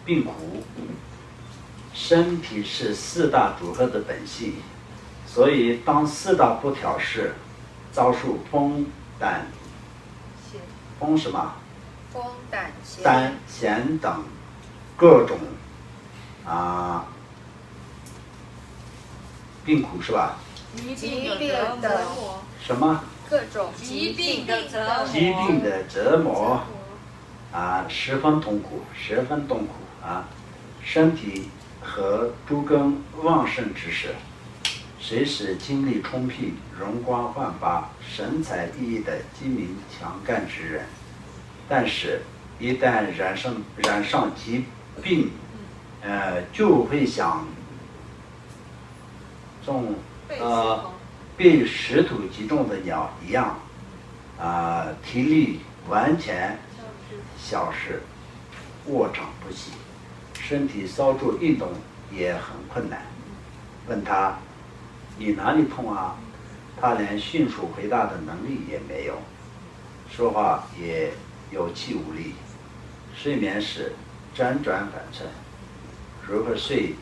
病苦。身体是四大组合的本性，所以当四大不调试，遭受风胆风什么？风胆咸等各种病苦是吧？疾病的折磨。什么？各种疾病的折磨十分痛苦，身体和诸根旺盛之时，随时精力充沛、容光焕发、神采奕奕的机敏强干之人。但是，一旦染上疾病，就会像被石头击中的鸟一样，体力完全消失，卧床不起，身体稍作运动也很困难。问他你哪里痛啊？他连迅速回答的能力也没有，说话也有气无力。睡眠时辗转反侧，如何睡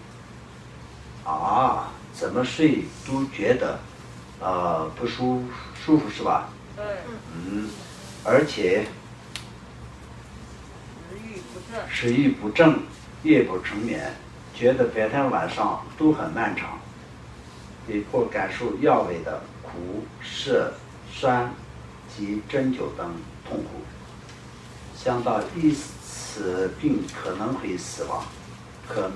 怎么睡都觉得不舒服是吧？对。而且食欲不振，夜不成眠，觉得白天晚上都很漫长，被迫感受药味的苦涩酸及针灸等痛苦。想到一此病可能会死亡，可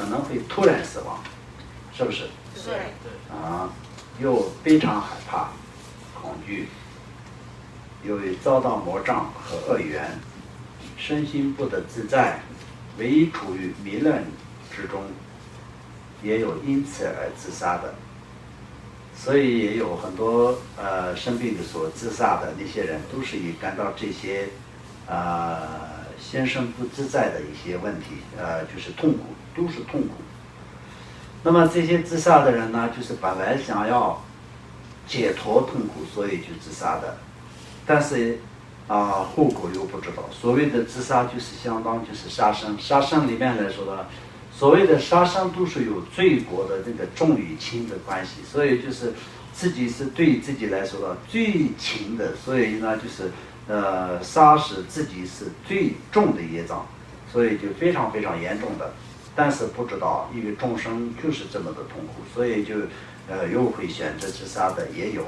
能会突然死亡，是不是？对。又非常害怕、恐惧，由于遭到魔障和恶缘，身心不得自在，唯一处于迷乱之中，也有因此而自杀的。所以也有很多生病的所自杀的那些人，都是以感到这些心身不自在的一些问题，就是痛苦，都是痛苦。那么这些自杀的人呢，就是本来想要解脱痛苦，所以就自杀的，但是后果又不知道。所谓的自杀就是相当就是杀生，杀生里面来说的，所谓的杀生都是有罪过的这个重与轻的关系，所以就是自己是对自己来说的最轻的，所以呢就是杀死自己是最重的业障，所以就非常非常严重的。但是不知道，因为众生就是这么的痛苦，所以就又会选择自杀的也有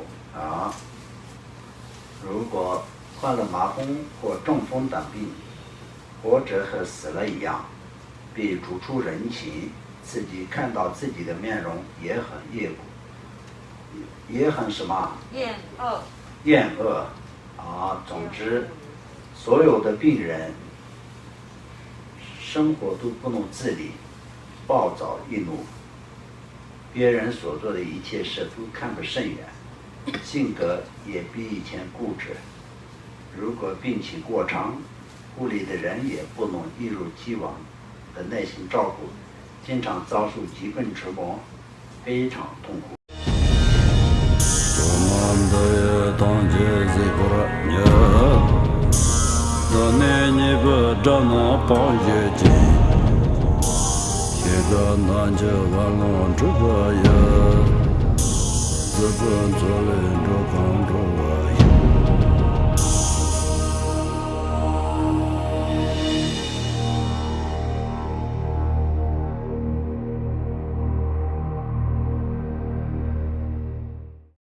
如果患了麻风或中风等病，活着和死了一样，被逐出人群，自己看到自己的面容也很也很什么？厌恶总之，所有的病人生活都不能自理，暴躁易怒，别人所做的一切事都看不甚远，性格也比以前固执。如果病情过长，护理的人也不能一如既往的耐心照顾，经常遭受疾病折磨，非常痛苦。自本作人着康中